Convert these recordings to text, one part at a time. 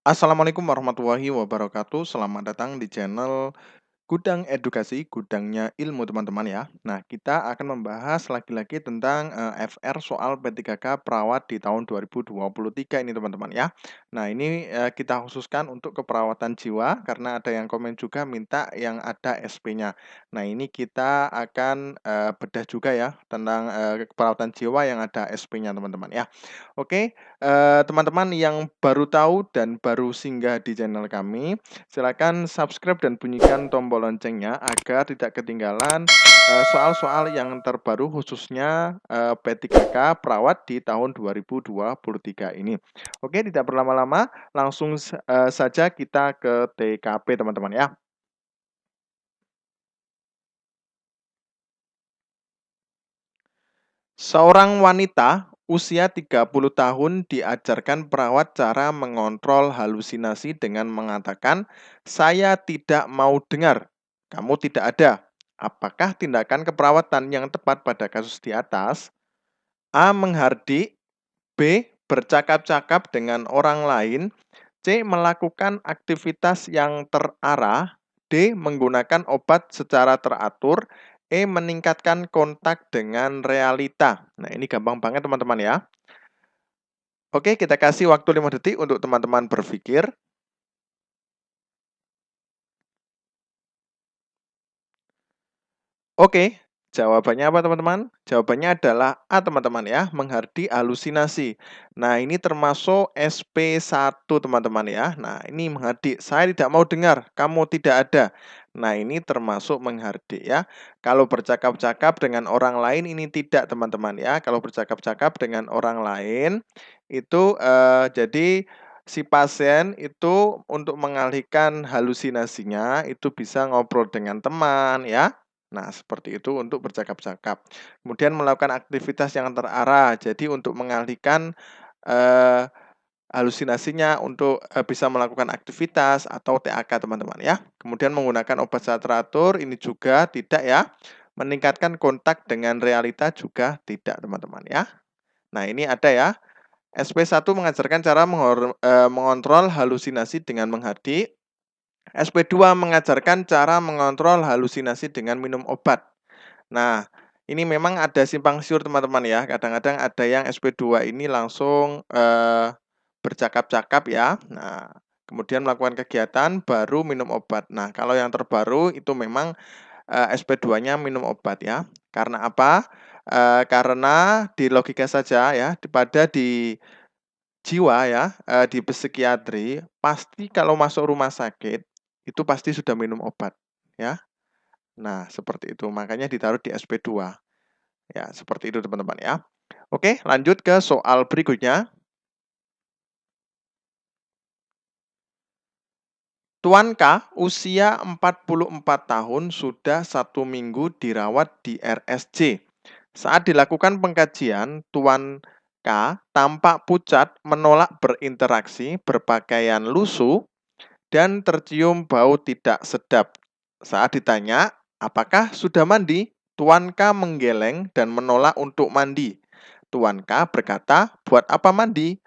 Assalamualaikum warahmatullahi wabarakatuh. Selamat datang di channel Gudang Edukasi, gudangnya ilmu teman-teman ya. Nah, kita akan membahas lagi-lagi tentang FR soal P3K perawat di tahun 2023 ini teman-teman ya. Nah, ini kita khususkan untuk keperawatan jiwa karena ada yang komen juga minta yang ada SP-nya. Nah, ini kita akan bedah juga ya tentang keperawatan jiwa yang ada SP-nya teman-teman ya. Oke, teman-teman yang baru tahu dan baru singgah di channel kami, silakan subscribe dan bunyikan tombol loncengnya agar tidak ketinggalan soal-soal yang terbaru khususnya P3K perawat di tahun 2023 ini. Oke, tidak berlama-lama, langsung saja kita ke TKP teman-teman ya. Seorang wanita usia 30 tahun diajarkan perawat cara mengontrol halusinasi dengan mengatakan, "Saya tidak mau dengar, kamu tidak ada." Apakah tindakan keperawatan yang tepat pada kasus di atas? A. Menghardik. B. Bercakap-cakap dengan orang lain. C. Melakukan aktivitas yang terarah. D. Menggunakan obat secara teratur. E. Meningkatkan kontak dengan realita. Nah, ini gampang banget teman-teman ya. Oke, kita kasih waktu 5 detik untuk teman-teman berpikir. Oke, jawabannya apa teman-teman? Jawabannya adalah A teman-teman ya, menghardik halusinasi. Nah, ini termasuk SP1 teman-teman ya. Nah, ini menghardik, saya tidak mau dengar, kamu tidak ada. Nah, ini termasuk menghardik ya. Kalau bercakap-cakap dengan orang lain ini tidak teman-teman ya. Kalau bercakap-cakap dengan orang lain itu jadi si pasien itu untuk mengalihkan halusinasinya itu bisa ngobrol dengan teman ya. Nah, seperti itu untuk bercakap-cakap. Kemudian melakukan aktivitas yang terarah. Jadi untuk mengalihkan eh, halusinasinya untuk bisa melakukan aktivitas atau TAK teman-teman ya. Kemudian menggunakan obat secara teratur ini juga tidak ya. Meningkatkan kontak dengan realita juga tidak teman-teman ya. Nah, ini ada ya. SP1 mengajarkan cara mengontrol halusinasi dengan menghardik. SP2 mengajarkan cara mengontrol halusinasi dengan minum obat. Nah, ini memang ada simpang siur teman-teman ya. Kadang-kadang ada yang SP2 ini langsung bercakap-cakap ya. Nah, kemudian melakukan kegiatan baru minum obat. Nah, kalau yang terbaru itu memang SP2-nya minum obat ya. Karena apa? Karena di logika saja ya, pada di jiwa ya, di psikiatri pasti kalau masuk rumah sakit itu pasti sudah minum obat ya. Nah, seperti itu. Makanya ditaruh di SP2. Ya, seperti itu teman-teman ya. Oke, lanjut ke soal berikutnya. Tuan K, usia 44 tahun, sudah 1 minggu dirawat di RSJ. Saat dilakukan pengkajian, Tuan K tampak pucat, menolak berinteraksi, berpakaian lusuh, dan tercium bau tidak sedap. Saat ditanya, apakah sudah mandi? Tuan K menggeleng dan menolak untuk mandi. Tuan K berkata, buat apa mandi?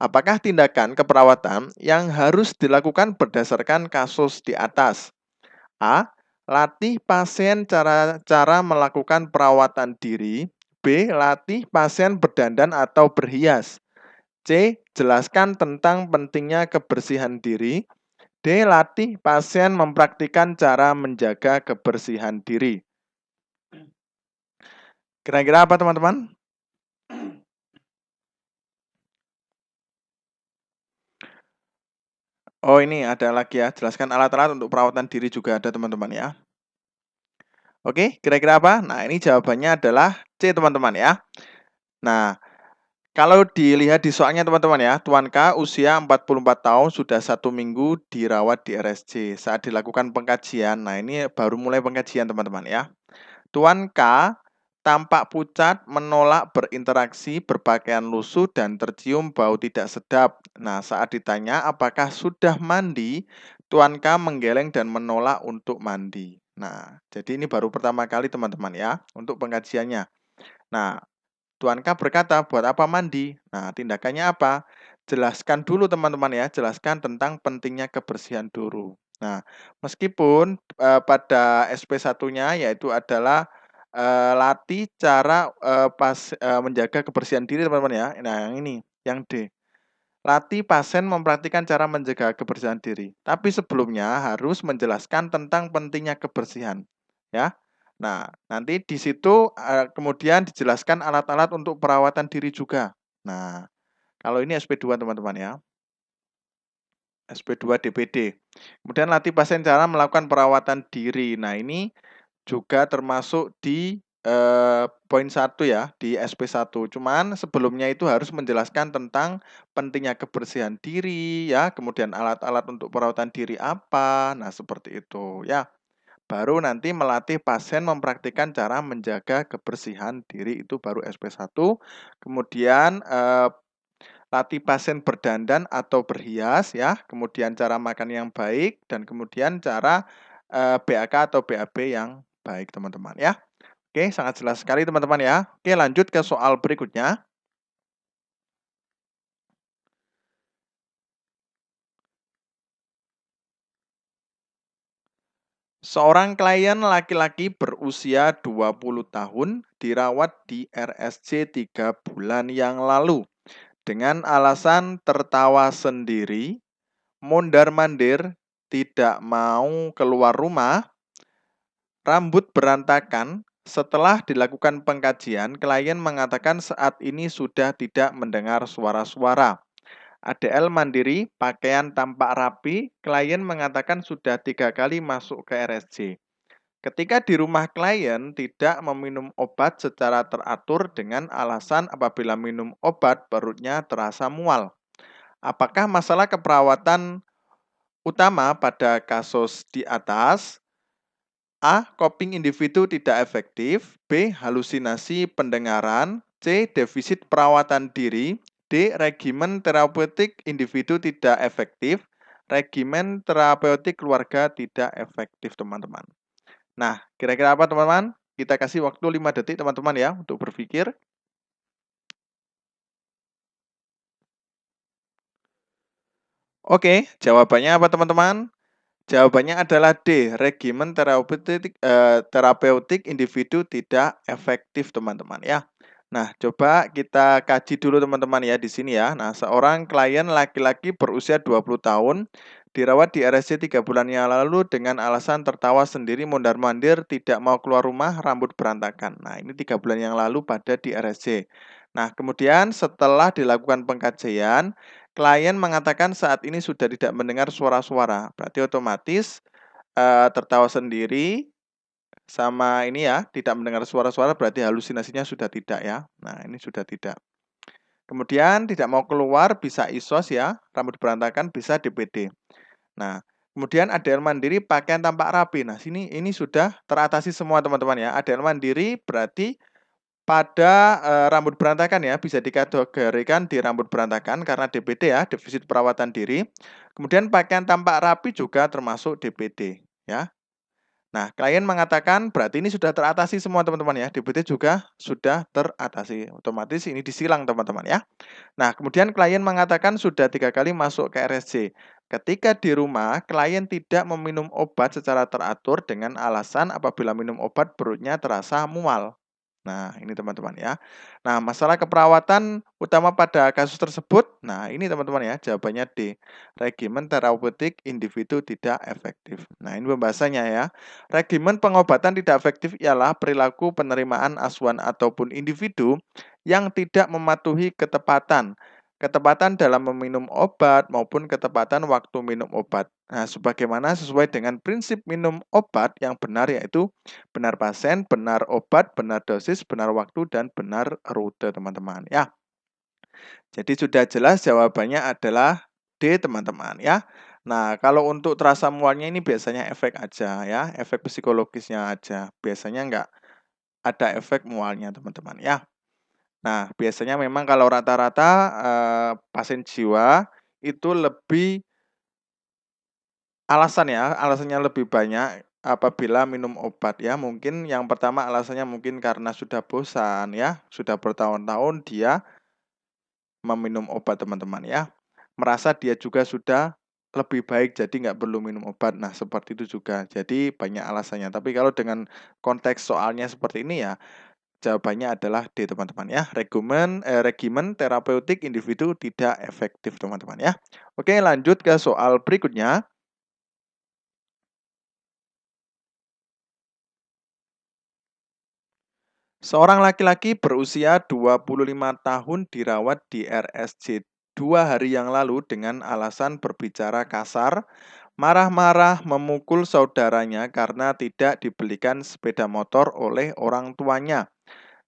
Apakah tindakan keperawatan yang harus dilakukan berdasarkan kasus di atas? A. Latih pasien cara melakukan perawatan diri. B. Latih pasien berdandan atau berhias. C. Jelaskan tentang pentingnya kebersihan diri. D. Latih pasien mempraktikkan cara menjaga kebersihan diri. Kira-kira apa teman-teman? Oh, ini ada lagi ya, jelaskan alat-alat untuk perawatan diri juga ada teman-teman ya. Oke, kira-kira apa? Nah, ini jawabannya adalah C teman-teman ya. Nah, kalau dilihat di soalnya teman-teman ya, Tuan K usia 44 tahun sudah 1 minggu dirawat di RSJ. Saat dilakukan pengkajian, nah ini baru mulai pengkajian teman-teman ya. Tuan K tampak pucat, menolak berinteraksi, berpakaian lusuh, dan tercium bau tidak sedap. Nah, saat ditanya apakah sudah mandi, Tuan K menggeleng dan menolak untuk mandi. Nah, jadi ini baru pertama kali teman-teman ya, untuk pengkajiannya. Nah, Tuan K berkata, buat apa mandi? Nah, tindakannya apa? jelaskan dulu teman-teman ya, jelaskan tentang pentingnya kebersihan dulu. Nah, meskipun, pada SP1-nya yaitu adalah, latih cara, menjaga kebersihan diri teman-teman ya. Nah, yang ini, yang D. Latih pasien memperhatikan cara menjaga kebersihan diri. Tapi sebelumnya harus menjelaskan tentang pentingnya kebersihan, ya. Nah, nanti di situ, kemudian dijelaskan alat-alat untuk perawatan diri juga. Nah, kalau ini SP2 teman-teman ya, SP2 DPD. Kemudian latih pasien cara melakukan perawatan diri. Nah, ini juga termasuk di, poin 1 ya, di SP1. Cuman sebelumnya itu harus menjelaskan tentang pentingnya kebersihan diri ya, kemudian alat-alat untuk perawatan diri apa, nah seperti itu ya. Baru nanti melatih pasien mempraktikkan cara menjaga kebersihan diri itu baru SP1. Kemudian, latih pasien berdandan atau berhias ya, kemudian cara makan yang baik, dan kemudian cara, BAK atau BAB yang baik teman-teman ya. Oke, sangat jelas sekali teman-teman ya. Oke, lanjut ke soal berikutnya. Seorang klien laki-laki berusia 20 tahun dirawat di RSC 3 bulan yang lalu dengan alasan tertawa sendiri, mondar-mandir, tidak mau keluar rumah, rambut berantakan. Setelah dilakukan pengkajian, klien mengatakan saat ini sudah tidak mendengar suara-suara. ADL mandiri, pakaian tampak rapi, klien mengatakan sudah 3 kali masuk ke RSJ. Ketika di rumah klien tidak meminum obat secara teratur dengan alasan apabila minum obat perutnya terasa mual. Apakah masalah keperawatan utama pada kasus di atas? A. Coping individu tidak efektif. B. Halusinasi pendengaran. C. Defisit perawatan diri. D. Regimen terapeutik individu tidak efektif. Regimen terapeutik keluarga tidak efektif, teman-teman. Nah, kira-kira apa, teman-teman? Kita kasih waktu 5 detik, teman-teman ya, untuk berpikir. Oke, jawabannya apa, teman-teman? Jawabannya adalah D, regimen terapeutik individu tidak efektif, teman-teman ya. Nah, coba kita kaji dulu teman-teman ya di sini ya. Nah, seorang klien laki-laki berusia 20 tahun dirawat di RSC 3 bulan yang lalu dengan alasan tertawa sendiri, mondar-mandir, tidak mau keluar rumah, rambut berantakan. Nah, ini 3 bulan yang lalu pada di RSC. Nah, kemudian setelah dilakukan pengkajian, klien mengatakan saat ini sudah tidak mendengar suara-suara. Berarti otomatis, tertawa sendiri sama ini ya, tidak mendengar suara-suara berarti halusinasinya sudah tidak ya. Nah, ini sudah tidak. Kemudian tidak mau keluar bisa ISOS ya, rambut berantakan bisa DPD. Nah, kemudian ADL mandiri pakaian tampak rapi. Nah, ini sudah teratasi semua teman-teman ya. ADL mandiri berarti pada, rambut berantakan ya, bisa dikategorikan di rambut berantakan karena DPD ya, defisit perawatan diri. Kemudian pakaian tampak rapi juga termasuk DPD ya. Nah, klien mengatakan berarti ini sudah teratasi semua teman-teman ya, DPD juga sudah teratasi. Otomatis ini disilang teman-teman ya. Nah, kemudian klien mengatakan sudah 3 kali masuk ke RSJ. Ketika di rumah, klien tidak meminum obat secara teratur dengan alasan apabila minum obat perutnya terasa mual. Nah, ini teman-teman ya. Nah, masalah keperawatan utama pada kasus tersebut, nah ini teman-teman ya, jawabannya D. Regimen terapeutik individu tidak efektif. Nah, ini pembahasannya ya. Regimen pengobatan tidak efektif ialah perilaku penerimaan asuhan ataupun individu yang tidak mematuhi ketepatan. Ketepatan dalam meminum obat maupun ketepatan waktu minum obat. Nah, sebagaimana sesuai dengan prinsip minum obat yang benar yaitu benar pasien, benar obat, benar dosis, benar waktu, dan benar rute, teman-teman ya. Jadi sudah jelas jawabannya adalah D, teman-teman ya. Nah, kalau untuk terasa mualnya ini biasanya efek aja ya, efek psikologisnya aja. Biasanya nggak ada efek mualnya, teman-teman ya. Nah, biasanya memang kalau rata-rata, pasien jiwa itu lebih alasan ya, alasannya lebih banyak apabila minum obat ya. Mungkin yang pertama alasannya mungkin karena sudah bosan ya, sudah bertahun-tahun dia meminum obat teman-teman ya. Merasa dia juga sudah lebih baik jadi nggak perlu minum obat. Nah, seperti itu juga. Jadi banyak alasannya. Tapi kalau dengan konteks soalnya seperti ini ya, jawabannya adalah D teman-teman ya. Regimen terapeutik individu tidak efektif teman-teman ya. Oke, lanjut ke soal berikutnya. Seorang laki-laki berusia 25 tahun dirawat di RSJ 2 hari yang lalu dengan alasan berbicara kasar, marah-marah, memukul saudaranya karena tidak dibelikan sepeda motor oleh orang tuanya.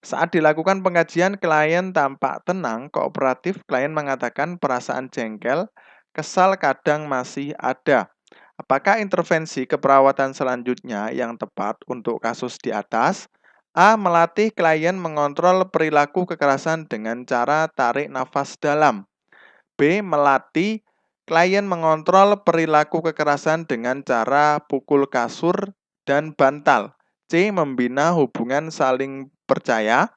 Saat dilakukan pengajian, klien tampak tenang, kooperatif. Klien mengatakan perasaan jengkel, kesal kadang masih ada. Apakah intervensi keperawatan selanjutnya yang tepat untuk kasus di atas? A. Melatih klien mengontrol perilaku kekerasan dengan cara tarik nafas dalam. B. Melatih klien mengontrol perilaku kekerasan dengan cara pukul kasur dan bantal. C. Membina hubungan saling percaya.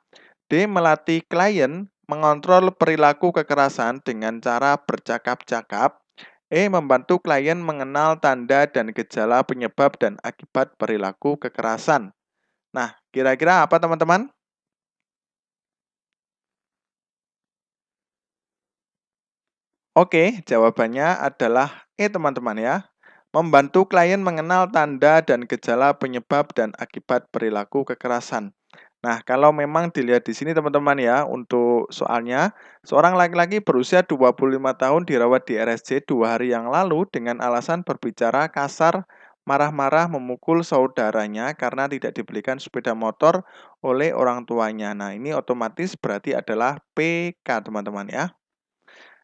D. Melatih klien mengontrol perilaku kekerasan dengan cara bercakap-cakap. E. Membantu klien mengenal tanda dan gejala penyebab dan akibat perilaku kekerasan. Nah, kira-kira apa teman-teman? Oke, jawabannya adalah E teman-teman ya. Membantu klien mengenal tanda dan gejala penyebab dan akibat perilaku kekerasan. Nah, kalau memang dilihat di sini teman-teman ya, untuk soalnya, seorang laki-laki berusia 25 tahun dirawat di RSJ 2 hari yang lalu dengan alasan berbicara kasar, marah-marah, memukul saudaranya karena tidak dibelikan sepeda motor oleh orang tuanya. Nah, ini otomatis berarti adalah PK teman-teman ya.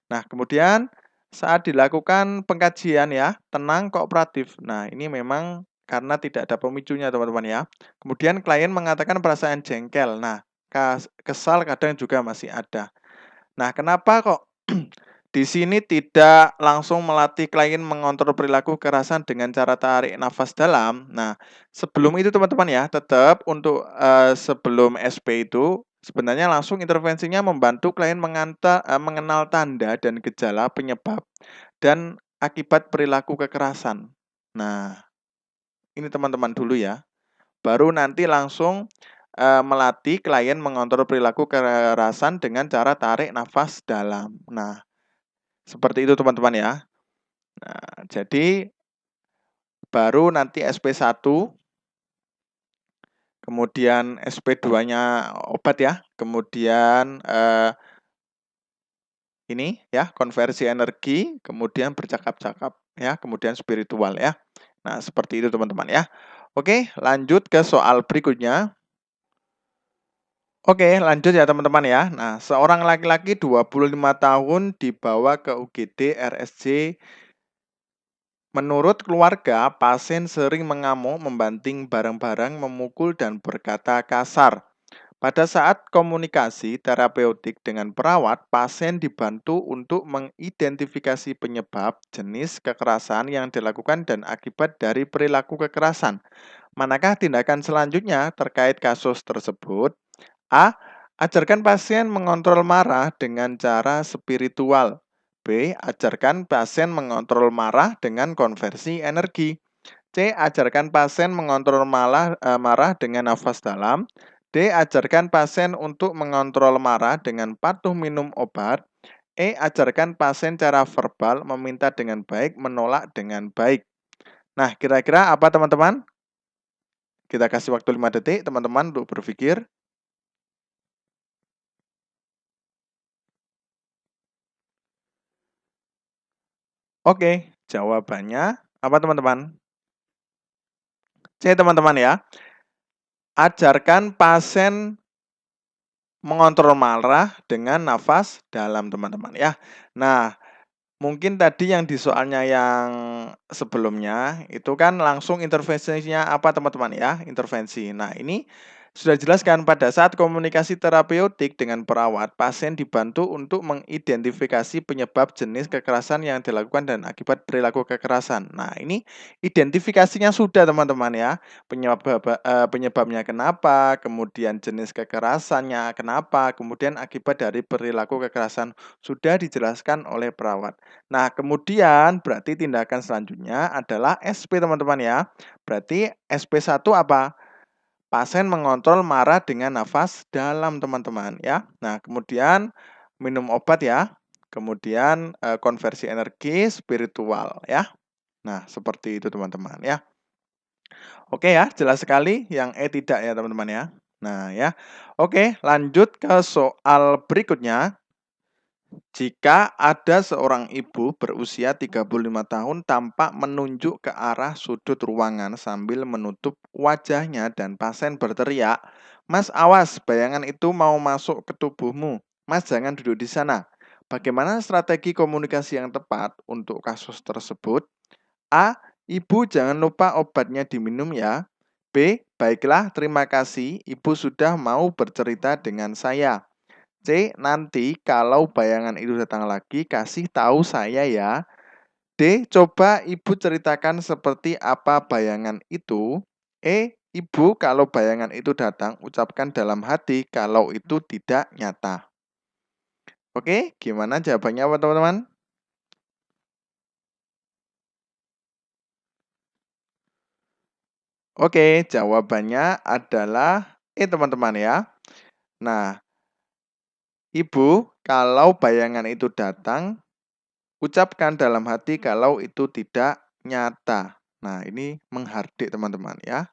Nah, kemudian saat dilakukan pengkajian ya, tenang kooperatif. Nah, ini memang karena tidak ada pemicunya teman-teman ya. Kemudian klien mengatakan perasaan jengkel. Nah, kesal kadang juga masih ada. Nah, kenapa kok di sini tidak langsung melatih klien mengontrol perilaku kekerasan dengan cara tarik nafas dalam? Nah, sebelum itu teman-teman ya, tetap untuk sebelum SP itu sebenarnya langsung intervensinya membantu klien mengenal tanda dan gejala penyebab dan akibat perilaku kekerasan. Nah, ini teman-teman dulu ya. Baru nanti langsung melatih klien mengontrol perilaku kekerasan dengan cara tarik nafas dalam. Nah, seperti itu teman-teman ya. Nah, jadi baru nanti SP1, kemudian SP2-nya obat ya, kemudian ini ya konversi energi, kemudian bercakap-cakap ya, kemudian spiritual ya. Nah, seperti itu teman-teman ya. Oke, lanjut ke soal berikutnya. Oke, lanjut ya teman-teman ya. Nah, seorang laki-laki 25 tahun dibawa ke UGD RSJ. Menurut keluarga, pasien sering mengamuk, membanting barang-barang, memukul, dan berkata kasar. Pada saat komunikasi terapeutik dengan perawat, pasien dibantu untuk mengidentifikasi penyebab, jenis kekerasan yang dilakukan, dan akibat dari perilaku kekerasan. Manakah tindakan selanjutnya terkait kasus tersebut? A. Ajarkan pasien mengontrol marah dengan cara spiritual. B. Ajarkan pasien mengontrol marah dengan konversi energi. C. Ajarkan pasien mengontrol marah dengan nafas dalam. D. Ajarkan pasien untuk mengontrol marah dengan patuh minum obat. E. Ajarkan pasien cara verbal, meminta dengan baik, menolak dengan baik. Nah, kira-kira apa teman-teman? Kita kasih waktu 5 detik teman-teman untuk berpikir. Oke, jawabannya apa teman-teman? C teman-teman ya. Ajarkan pasien mengontrol marah dengan nafas dalam teman-teman ya. Nah, mungkin tadi yang di soalnya yang sebelumnya itu kan langsung intervensinya apa teman-teman ya, intervensi. Nah, ini Sudah jelas kan, pada saat komunikasi terapeutik dengan perawat, pasien dibantu untuk mengidentifikasi penyebab jenis kekerasan yang dilakukan dan akibat perilaku kekerasan. Nah, ini identifikasinya sudah teman-teman ya. Penyebabnya kenapa, kemudian jenis kekerasannya kenapa, kemudian akibat dari perilaku kekerasan sudah dijelaskan oleh perawat. Nah, kemudian berarti tindakan selanjutnya adalah SP teman-teman ya. Berarti SP1 apa? Pasien mengontrol marah dengan nafas dalam teman-teman ya. Nah, kemudian minum obat ya. Kemudian konversi energi spiritual ya. Nah, seperti itu teman-teman ya. Oke ya, jelas sekali. Yang tidak ya teman-teman ya. Nah ya. Oke, lanjut ke soal berikutnya. Jika ada seorang ibu berusia 35 tahun tampak menunjuk ke arah sudut ruangan sambil menutup wajahnya dan pasien berteriak, "Mas, awas, bayangan itu mau masuk ke tubuhmu. Mas, jangan duduk di sana." Bagaimana strategi komunikasi yang tepat untuk kasus tersebut? A. Ibu jangan lupa obatnya diminum ya. B. Baiklah, terima kasih. Ibu sudah mau bercerita dengan saya. C. Nanti kalau bayangan itu datang lagi, kasih tahu saya ya. D. Coba ibu ceritakan seperti apa bayangan itu. E. Ibu kalau bayangan itu datang, ucapkan dalam hati kalau itu tidak nyata. Oke, gimana jawabannya teman-teman? Oke, jawabannya adalah E teman-teman ya. Nah, ibu kalau bayangan itu datang, ucapkan dalam hati kalau itu tidak nyata. Nah, ini menghardik teman-teman ya.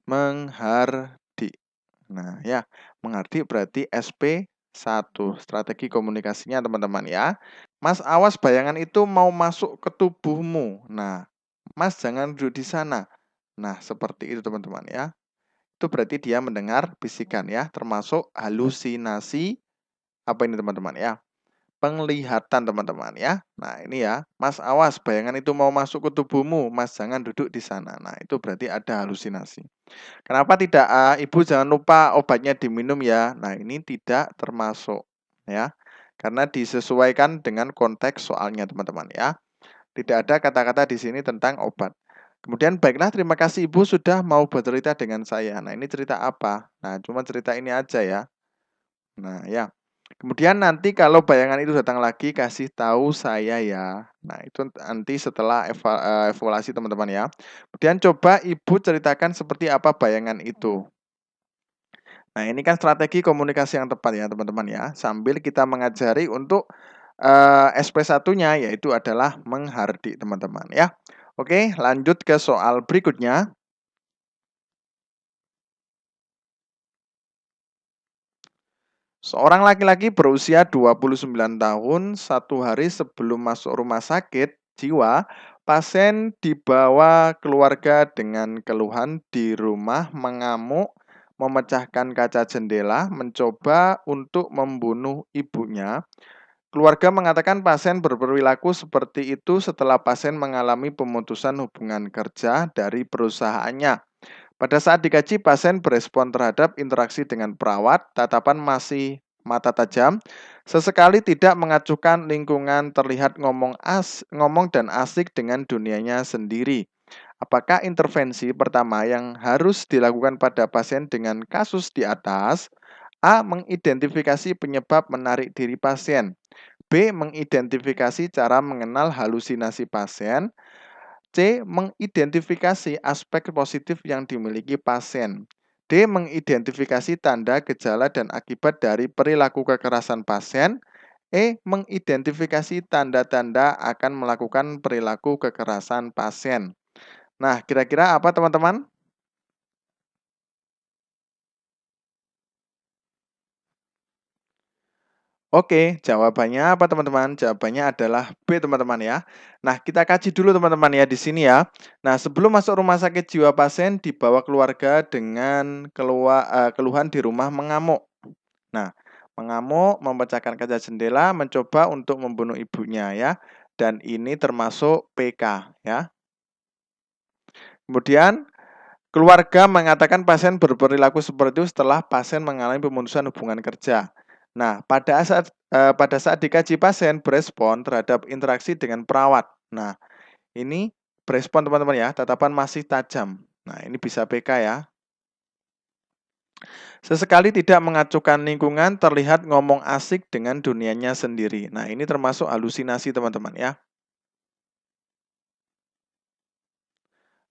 Menghardik. Nah, ya, menghardik berarti SP1. Strategi komunikasinya teman-teman ya. Mas, awas bayangan itu mau masuk ke tubuhmu. Nah, Mas jangan duduk di sana. Nah, seperti itu teman-teman ya. Itu berarti dia mendengar bisikan ya, termasuk halusinasi apa ini teman-teman ya. Penglihatan teman-teman ya. Nah ini ya, Mas awas bayangan itu mau masuk ke tubuhmu, Mas jangan duduk di sana. Nah itu berarti ada halusinasi. Kenapa tidak Ibu jangan lupa obatnya diminum ya. Nah ini tidak termasuk ya. Karena disesuaikan dengan konteks soalnya teman-teman ya. Tidak ada kata-kata di sini tentang obat. Kemudian baiklah terima kasih Ibu sudah mau bercerita dengan saya. Nah ini cerita apa? Nah cuma cerita ini aja ya. Nah ya. Kemudian nanti kalau bayangan itu datang lagi kasih tahu saya ya. Nah, itu nanti setelah evaluasi teman-teman ya. Kemudian coba Ibu ceritakan seperti apa bayangan itu. Nah, ini kan strategi komunikasi yang tepat ya, teman-teman ya. Sambil kita mengajari untuk SP1-nya yaitu adalah menghardik teman-teman ya. Oke, lanjut ke soal berikutnya. Seorang laki-laki berusia 29 tahun, satu hari sebelum masuk rumah sakit jiwa, pasien dibawa keluarga dengan keluhan di rumah mengamuk, memecahkan kaca jendela, mencoba untuk membunuh ibunya. Keluarga mengatakan pasien berperilaku seperti itu setelah pasien mengalami pemutusan hubungan kerja dari perusahaannya. Pada saat dikaji, pasien berespon terhadap interaksi dengan perawat, tatapan masih mata tajam, sesekali tidak mengacuhkan lingkungan, terlihat ngomong dan asik dengan dunianya sendiri. Apakah intervensi pertama yang harus dilakukan pada pasien dengan kasus di atas? A. Mengidentifikasi penyebab menarik diri pasien. B. Mengidentifikasi cara mengenal halusinasi pasien. C. Mengidentifikasi aspek positif yang dimiliki pasien. D. Mengidentifikasi tanda, gejala, dan akibat dari perilaku kekerasan pasien. E. Mengidentifikasi tanda-tanda akan melakukan perilaku kekerasan pasien. Nah, kira-kira apa teman-teman? Oke, jawabannya apa teman-teman? Jawabannya adalah B teman-teman ya. Nah, kita kaji dulu teman-teman ya di sini ya. Nah, sebelum masuk rumah sakit jiwa pasien dibawa keluarga dengan keluhan di rumah mengamuk. Nah, mengamuk, memecahkan kaca jendela, mencoba untuk membunuh ibunya ya. Dan ini termasuk PK ya. Kemudian Keluarga mengatakan pasien berperilaku seperti itu setelah pasien mengalami pemutusan hubungan kerja. Nah, pada saat dikaji pasien berespon terhadap interaksi dengan perawat. Nah, ini berespon teman-teman ya, tatapan masih tajam. Nah, ini bisa PK ya. Sesekali tidak mengacuhkan lingkungan, terlihat ngomong asik dengan dunianya sendiri. Nah, ini termasuk halusinasi teman-teman ya.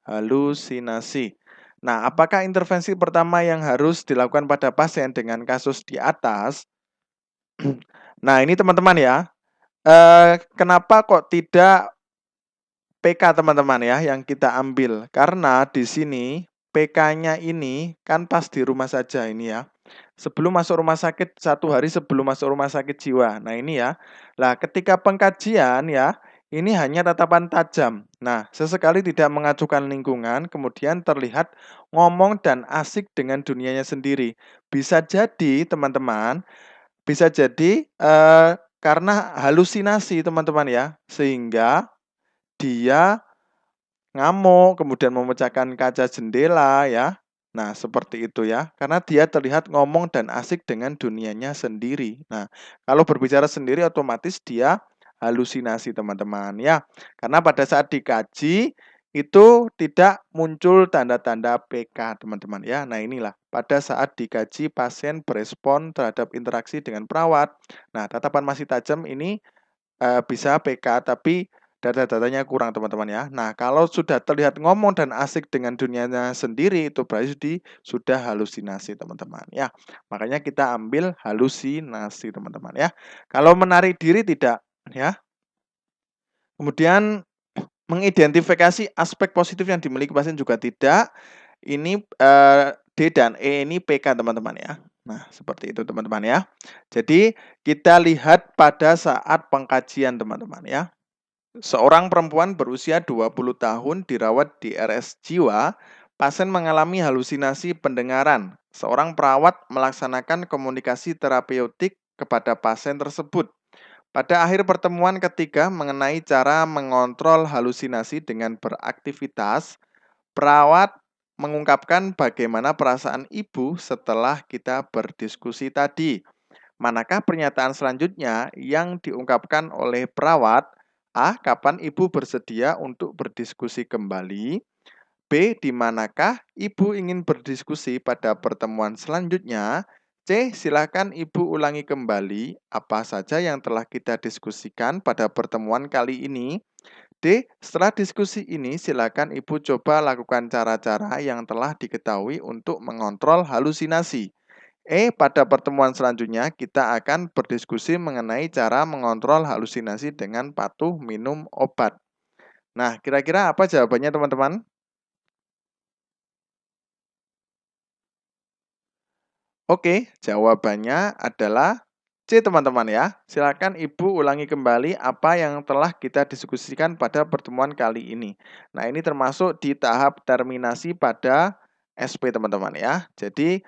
Halusinasi. Nah, apakah intervensi pertama yang harus dilakukan pada pasien dengan kasus di atas? Nah, ini teman-teman ya, kenapa kok tidak PK teman-teman ya yang kita ambil? Karena di sini PK-nya ini kan pas di rumah saja ini ya. Sebelum masuk rumah sakit, 1 hari sebelum masuk rumah sakit jiwa. Nah ini ya. Nah ketika pengkajian ya, ini hanya tatapan tajam. Nah sesekali tidak mengacuhkan lingkungan, kemudian terlihat ngomong dan asik dengan dunianya sendiri. Bisa jadi teman-teman, bisa jadi karena halusinasi teman-teman ya, sehingga dia ngamuk, kemudian memecahkan kaca jendela ya. Nah, seperti itu ya. Karena dia terlihat ngomong dan asik dengan dunianya sendiri. Nah, kalau berbicara sendiri otomatis dia halusinasi teman-teman ya. Karena pada saat dikaji itu tidak muncul tanda-tanda PK teman-teman ya. Nah, inilah pada saat dikaji pasien berespon terhadap interaksi dengan perawat. Nah, tatapan masih tajam ini bisa PK, tapi data-datanya kurang teman-teman ya. Nah, kalau sudah terlihat ngomong dan asik dengan dunianya sendiri, itu berarti sudah halusinasi teman-teman ya. Makanya kita ambil halusinasi teman-teman ya. Kalau menarik diri tidak ya. Kemudian mengidentifikasi aspek positif yang dimiliki pasien juga tidak. Ini D dan E ini PK teman-teman ya. Nah, seperti itu teman-teman ya. Jadi kita lihat pada saat pengkajian teman-teman ya. Seorang perempuan berusia 20 tahun dirawat di RS Jiwa, pasien mengalami halusinasi pendengaran. Seorang perawat melaksanakan komunikasi terapeutik kepada pasien tersebut. Pada akhir pertemuan ketiga mengenai cara mengontrol halusinasi dengan beraktivitas, perawat mengungkapkan bagaimana perasaan ibu setelah kita berdiskusi tadi. Manakah pernyataan selanjutnya yang diungkapkan oleh perawat? A. Kapan ibu bersedia untuk berdiskusi kembali? B. Di manakah ibu ingin berdiskusi pada pertemuan selanjutnya? C. Silakan ibu ulangi kembali apa saja yang telah kita diskusikan pada pertemuan kali ini. D. Setelah diskusi ini, silakan ibu coba lakukan cara-cara yang telah diketahui untuk mengontrol halusinasi. Pada pertemuan selanjutnya kita akan berdiskusi mengenai cara mengontrol halusinasi dengan patuh minum obat. Nah, kira-kira apa jawabannya teman-teman? Oke, jawabannya adalah C teman-teman ya. Silakan Ibu ulangi kembali apa yang telah kita diskusikan pada pertemuan kali ini. Nah, ini termasuk di tahap terminasi pada SP teman-teman ya. Jadi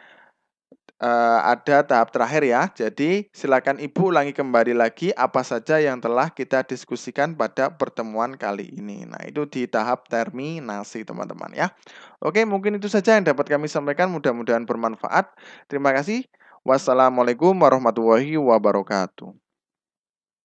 ada tahap terakhir ya. Jadi silakan Ibu ulangi kembali lagi apa saja yang telah kita diskusikan pada pertemuan kali ini. Nah, itu di tahap terminasi teman-teman ya. Oke, mungkin itu saja yang dapat kami sampaikan. Mudah-mudahan bermanfaat. Terima kasih. Wassalamualaikum warahmatullahi wabarakatuh.